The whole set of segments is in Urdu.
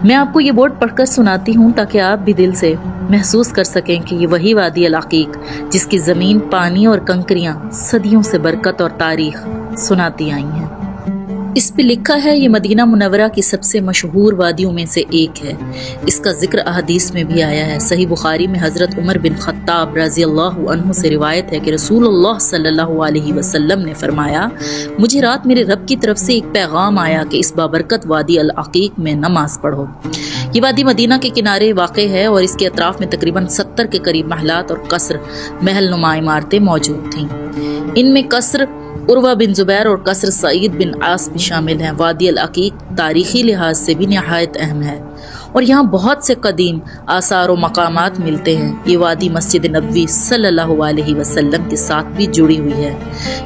میں آپ کو یہ بورڈ پڑھ کر سناتی ہوں تاکہ آپ بھی دل سے محسوس کر سکیں کہ یہ وہی وادی العقیق جس کی زمین، پانی اور کنکریاں صدیوں سے برکت اور تاریخ سناتی آئی ہیں۔ اس پہ لکھا ہے یہ مدینہ منورہ کی سب سے مشہور وادیوں میں سے ایک ہے۔ اس کا ذکر احادیث میں بھی آیا ہے۔ صحیح بخاری میں حضرت عمر بن خطاب رضی اللہ عنہ سے روایت ہے کہ رسول اللہ صلی اللہ علیہ وسلم نے فرمایا، مجھے رات میرے رب کی طرف سے ایک پیغام آیا کہ اس بابرکت وادی العقیق میں نماز پڑھو۔ یہ وادی مدینہ کے کنارے واقع ہے اور اس کے اطراف میں تقریباً 70 کے قریب محلات اور قصر محل نما عمارتیں موجود تھیں۔ ان میں قصر عروہ بن زبیر اور قصر سعید بن عاص بھی شامل ہیں۔ وادی العقیق تاریخی لحاظ سے بھی نہایت اہم ہے اور یہاں بہت سے قدیم آثار و مقامات ملتے ہیں۔ یہ وادی مسجد نبوی صلی اللہ علیہ وسلم کے ساتھ بھی جڑی ہوئی ہے۔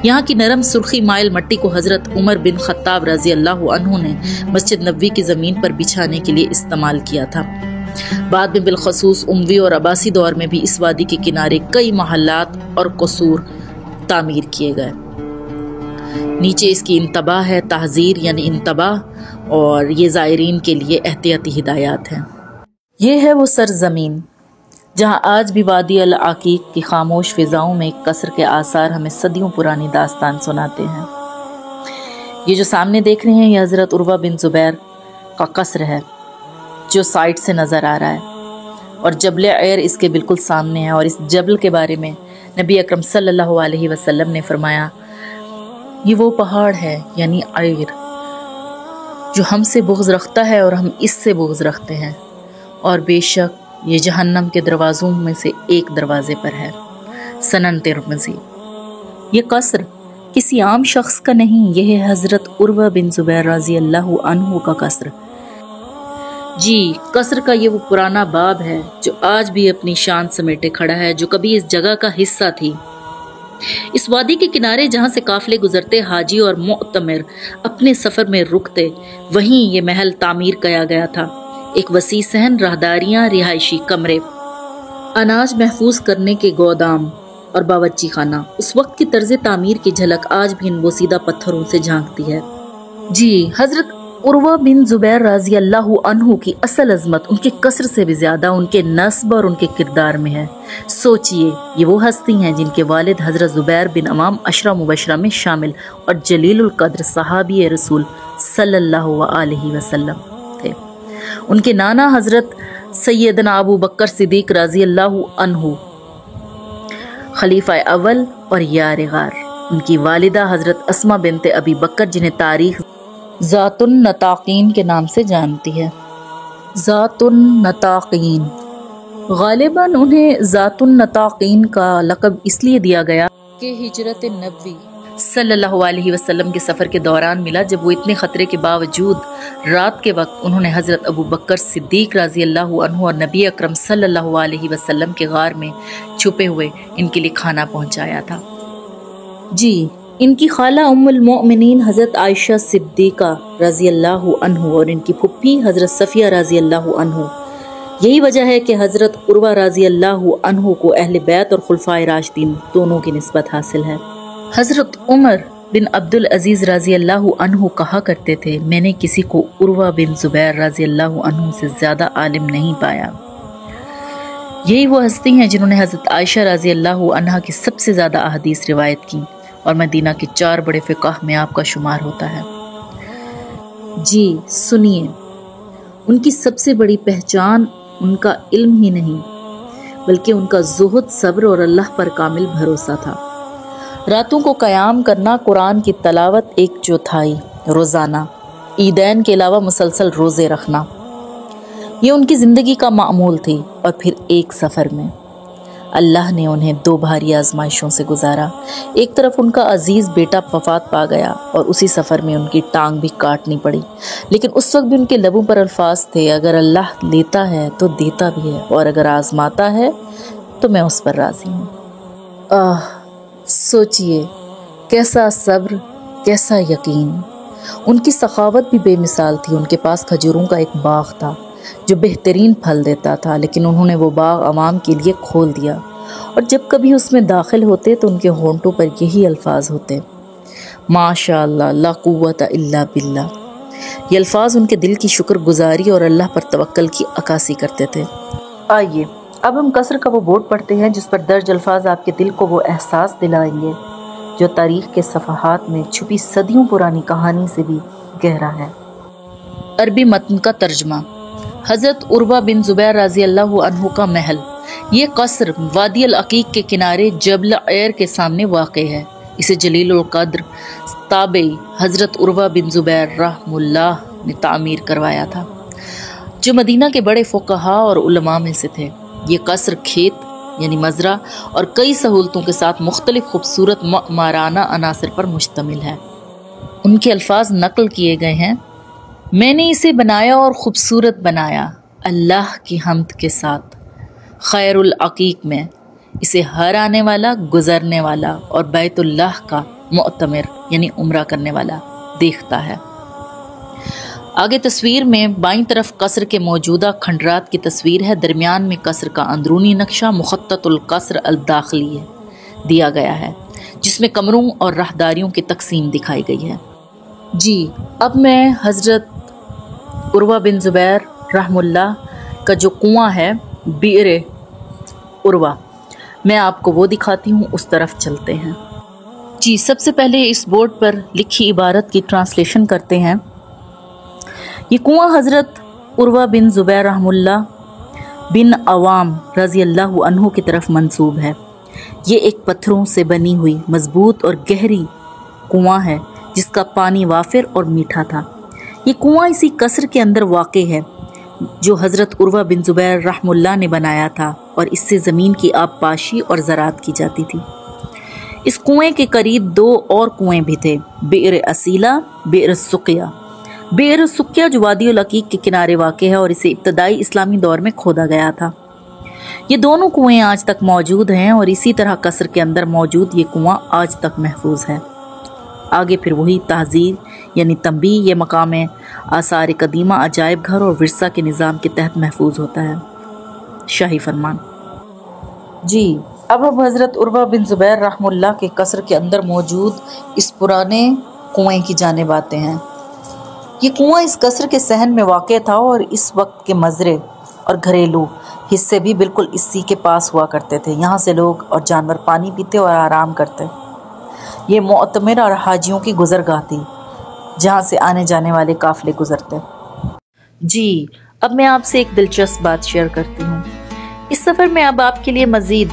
یہاں کی نرم سرخی مائل مٹی کو حضرت عمر بن خطاب رضی اللہ عنہ نے مسجد نبوی کی زمین پر بچھانے کے لیے استعمال کیا تھا۔ بعد میں بالخصوص اموی اور عباسی دور میں بھی اس وادی کے کنارے کئی محلات اور قصور تعمیر کیے گئے۔ نیچے اس کی انتباہ ہے، تحذیر یعنی انتباہ، اور یہ زائرین کے لیے احتیاطی ہدایات ہیں۔ یہ ہے وہ سرزمین جہاں آج بھی وادی العقیق کی خاموش فضاؤں میں ایک قصر کے آثار ہمیں صدیوں پرانی داستان سناتے ہیں۔ یہ جو سامنے دیکھ رہے ہیں یہ حضرت عروہ بن زبیر کا قصر ہے جو سائٹ سے نظر آ رہا ہے، اور جبل عیر اس کے بالکل سامنے ہے۔ اور اس جبل کے بارے میں نبی اکرم صلی اللہ علیہ وسلم نے فرمایا، یہ وہ پہاڑ ہے یعنی عیر جو ہم سے بغض رکھتا ہے اور ہم اس سے بغض رکھتے ہیں، اور بے شک یہ جہنم کے دروازوں میں سے ایک دروازے پر ہے۔ سنن ترمذی۔ یہ قصر کسی عام شخص کا نہیں، یہ ہے حضرت عروہ بن زبیر رضی اللہ عنہ کا قصر۔ جی، قصر کا یہ وہ پرانا باب ہے جو آج بھی اپنی شان سمیٹے کھڑا ہے، جو کبھی اس جگہ کا حصہ تھی۔ اس وادی کے کنارے جہاں سے قافلے گزرتے، حاجی اور معتمر اپنے سفر میں رکتے، وہیں یہ محل تعمیر کیا گیا تھا۔ ایک وسیع صحن، راہداریاں، رہائشی کمرے، اناج محفوظ کرنے کے گودام اور باورچی خانہ۔ اس وقت کی طرز تعمیر کی جھلک آج بھی ان بوسیدہ پتھروں سے جھانکتی ہے۔ جی، حضرت عروہ بن زبیر رضی اللہ عنہ کی اصل عظمت ان کے قصر سے بھی زیادہ ان کے نسب اور ان کے کردار میں ہے۔ سوچئے، یہ وہ ہستی ہیں جن کے والد حضرت زبیر بن عوام عشرہ مبشرہ میں شامل اور جلیل القدر صحابی رسول صلی اللہ علیہ وسلم تھے۔ ان کے نانا حضرت سیدنا ابو بکر صدیق رضی اللہ عنہ خلیفہ اول اور یار غار، ان کی والدہ حضرت اسماء بنت ابی بکر جنہیں تاریخ ذات النطاقین کے نام سے جانتی ہے۔ ذات النطاقین، غالباً انہیں ذات النطاقین کا لقب اس لیے دیا گیا کہ ہجرت نبوی صلی اللہ علیہ وسلم کے سفر کے دوران ملا، جب وہ اتنے خطرے کے باوجود رات کے وقت انہوں نے حضرت ابو بکر صدیق رضی اللہ عنہ اور نبی اکرم صلی اللہ علیہ وسلم کے غار میں چھپے ہوئے ان کے لیے کھانا پہنچایا تھا۔ جی، ان کی خالہ ام المؤمنین حضرت عائشہ صدیقہ رضی اللہ عنہ اور ان کی پھپھی حضرت صفیہ رضی اللہ عنہ، یہی وجہ ہے کہ حضرت عروہ رضی اللہ عنہ کو اہل بیت اور خلفائے راشدین دونوں کی نسبت حاصل ہے۔ حضرت عمر بن عبد العزیز رضی اللہ عنہ کہا کرتے تھے، میں نے کسی کو عروہ بن زبیر رضی اللہ عنہ سے زیادہ عالم نہیں پایا۔ یہی وہ ہستی ہیں جنہوں نے حضرت عائشہ رضی اللہ عنہا کی سب سے زیادہ احادیث روایت کی اور مدینہ کے 4 بڑے فقہ میں آپ کا شمار ہوتا ہے۔ جی سنیے، ان کی سب سے بڑی پہچان ان کا علم ہی نہیں بلکہ ان کا زہد، صبر اور اللہ پر کامل بھروسہ تھا۔ راتوں کو قیام کرنا، قرآن کی تلاوت 1/4 روزانہ، عیدین کے علاوہ مسلسل روزے رکھنا، یہ ان کی زندگی کا معمول تھی۔ اور پھر ایک سفر میں اللہ نے انہیں 2 بھاری آزمائشوں سے گزارا۔ ایک طرف ان کا عزیز بیٹا وفات پا گیا اور اسی سفر میں ان کی ٹانگ بھی کاٹنی پڑی، لیکن اس وقت بھی ان کے لبوں پر الفاظ تھے، اگر اللہ لیتا ہے تو دیتا بھی ہے اور اگر آزماتا ہے تو میں اس پر راضی ہوں۔ سوچئے، کیسا صبر، کیسا یقین۔ ان کی سخاوت بھی بے مثال تھی۔ ان کے پاس کھجوروں کا ایک باغ تھا جو بہترین پھل دیتا تھا، لیکن انہوں نے وہ باغ عوام کے لیے کھول دیا، اور جب کبھی اس میں داخل ہوتے تو ان کے ہونٹوں پر یہی الفاظ ہوتے، ماشاء اللہ لا قوت الا باللہ۔ یہ الفاظ ان کے دل کی شکر گزاری اور اللہ پر توکل کی عکاسی کرتے تھے۔ آئیے اب ہم قصر کا وہ بورڈ پڑھتے ہیں جس پر درج الفاظ آپ کے دل کو وہ احساس دلائیں گے جو تاریخ کے صفحات میں چھپی صدیوں پرانی کہانی سے بھی گہرا ہے۔ عربی متن کا ترجمہ۔ حضرت عروہ بن زبیر رضی اللہ عنہ کا محل۔ یہ قصر وادی العقیق کے کنارے جبل عیر کے سامنے واقع ہے۔ اسے جلیل القدر تابعی حضرت عروہ بن زبیر رحم اللہ نے تعمیر کروایا تھا، جو مدینہ کے بڑے فقہاء اور علماء میں سے تھے۔ یہ قصر کھیت یعنی مزرعہ اور کئی سہولتوں کے ساتھ مختلف خوبصورت معمارانہ عناصر پر مشتمل ہے۔ ان کے الفاظ نقل کیے گئے ہیں: میں نے اسے بنایا اور خوبصورت بنایا اللہ کی حمد کے ساتھ۔ خیر العقیق میں اسے ہر آنے والا، گزرنے والا اور بیت اللہ کا معتمر یعنی عمرہ کرنے والا دیکھتا ہے۔ آگے تصویر میں بائیں طرف قصر کے موجودہ کھنڈرات کی تصویر ہے۔ درمیان میں قصر کا اندرونی نقشہ مخطط القصر الداخلی دیا گیا ہے، جس میں کمروں اور راہداریوں کی تقسیم دکھائی گئی ہے۔ جی اب میں حضرت عروہ بن زبیر رحم اللہ کا جو کنواں ہے بئر عروہ، میں آپ کو وہ دکھاتی ہوں، اس طرف چلتے ہیں۔ جی سب سے پہلے اس بورڈ پر لکھی عبارت کی ٹرانسلیشن کرتے ہیں۔ یہ کنواں حضرت عروہ بن زبیر رحم اللہ بن عوام رضی اللہ عنہ کی طرف منسوب ہے۔ یہ ایک پتھروں سے بنی ہوئی مضبوط اور گہری کنواں ہے جس کا پانی وافر اور میٹھا تھا۔ یہ کنواں اسی قصر کے اندر واقع ہے جو حضرت عروہ بن زبیر رحم اللہ نے بنایا تھا، اور اس سے زمین کی آب پاشی اور زراعت کی جاتی تھی۔ اس کنویں کے قریب دو اور کنویں بھی تھے، بئر اسیلہ، بئر سقیہ۔ بئر سقیہ جو وادی العقیق کے کنارے واقع ہے اور اسے ابتدائی اسلامی دور میں کھودا گیا تھا۔ یہ دونوں کنویں آج تک موجود ہیں اور اسی طرح قصر کے اندر موجود یہ کنواں آج تک محفوظ ہے۔ آگے پھر وہی تحذیر یعنی تنبیہ، یہ مقام آثار قدیمہ، عجائب گھر اور ورثہ کے نظام کے تحت محفوظ ہوتا ہے۔ شاہی فرمان۔ جی اب ہم حضرت عروہ بن زبیر رحم اللہ کے قصر کے اندر موجود اس پرانے کنویں کی جانب آتے ہیں۔ یہ کنواں اس قصر کے صحن میں واقع تھا اور اس وقت کے مزرعے اور گھریلو حصے بھی بالکل اسی کے پاس ہوا کرتے تھے۔ یہاں سے لوگ اور جانور پانی پیتے اور آرام کرتے۔ یہ معتمر اور حاجیوں کی گزرگاہ تھی جہاں سے آنے جانے والے قافلے گزرتے۔ جی اب میں آپ سے ایک دلچسپ بات شیئر کرتی ہوں۔ اس سفر میں اب آپ کے لیے مزید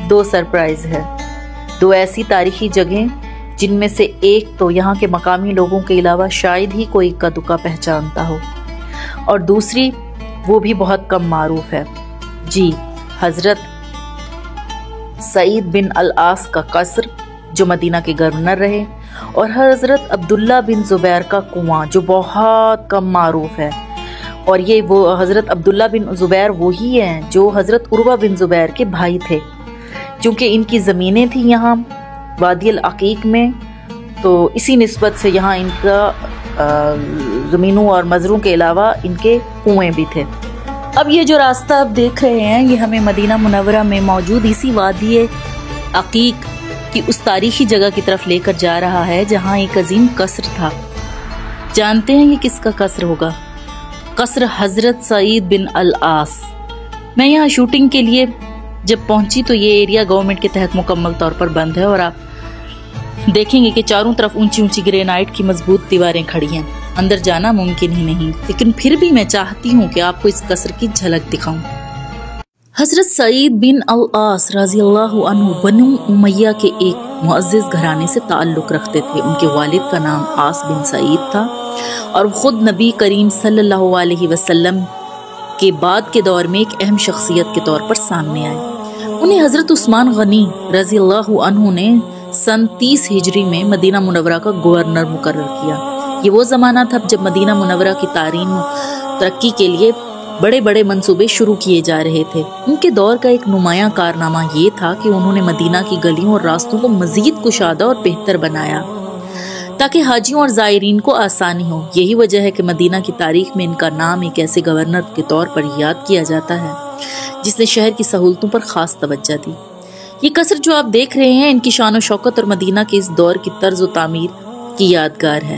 2 سرپرائز ہے، 2 ایسی تاریخی جگہیں جن میں سے ایک تو یہاں کے مقامی لوگوں کے علاوہ شاید ہی کوئی اکا دکا پہچانتا ہو، اور دوسری وہ بھی بہت کم معروف ہے۔ جی حضرت سعید بن العاص کا قصر جو مدینہ کے گورنر رہے، اور حضرت عبداللہ بن زبیر کا کنواں جو بہت کم معروف ہے۔ اور یہ وہ حضرت عبداللہ بن زبیر وہی ہیں جو حضرت عروہ بن زبیر کے بھائی تھے۔ چونکہ ان کی زمینیں تھیں یہاں وادی العقیق میں، تو اسی نسبت سے یہاں ان کا زمینوں اور مزروں کے علاوہ ان کے کنویں بھی تھے۔ اب یہ جو راستہ آپ دیکھ رہے ہیں یہ ہمیں مدینہ منورہ میں موجود اسی وادی عقیق کی اس تاریخی جگہ کی طرف لے کر جا رہا ہے جہاں ایک عظیم قصر تھا۔ جانتے ہیں یہ کس کا قصر ہوگا؟ قصر حضرت سعید بن العاص۔ میں یہاں شوٹنگ کے لیے جب پہنچی تو یہ ایریا گورنمنٹ کے تحت مکمل طور پر بند ہے، اور آپ دیکھیں گے کہ چاروں طرف اونچی اونچی گرینائٹ کی مضبوط دیواریں کھڑی ہیں۔ اندر جانا ممکن ہی نہیں، لیکن پھر بھی میں چاہتی ہوں کہ آپ کو اس قصر کی جھلک دکھاؤں۔ حضرت سعید بن العاص رضی اللہ عنہ بنو امیہ کے ایک معزز گھرانے سے تعلق رکھتے تھے۔ ان کے والد کا نام عاص بن سعید تھا اور خود نبی کریم صلی اللہ علیہ وسلم کے بعد کے دور میں ایک اہم شخصیت کے طور پر سامنے آئے۔ انہیں حضرت عثمان غنی رضی اللہ عنہ نے سن 30 ہجری میں مدینہ منورہ کا گورنر مقرر کیا۔ یہ وہ زمانہ تھا جب مدینہ منورہ کی تعمیر و ترقی کے لیے بڑے بڑے منصوبے شروع کیے جا رہے تھے۔ ان کے دور کا ایک نمایاں کارنامہ یہ تھا کہ انہوں نے مدینہ کی گلیوں اور راستوں کو مزید کشادہ اور بہتر بنایا تاکہ حاجیوں اور زائرین کو آسانی ہو۔ یہی وجہ ہے کہ مدینہ کی تاریخ میں ان کا نام ایک ایسے گورنر کے طور پر یاد کیا جاتا ہے جس نے شہر کی سہولتوں پر خاص توجہ دی۔ یہ قصر جو آپ دیکھ رہے ہیں ان کی شان و شوکت اور مدینہ کے اس دور کی طرز و تعمیر کی یادگار ہے۔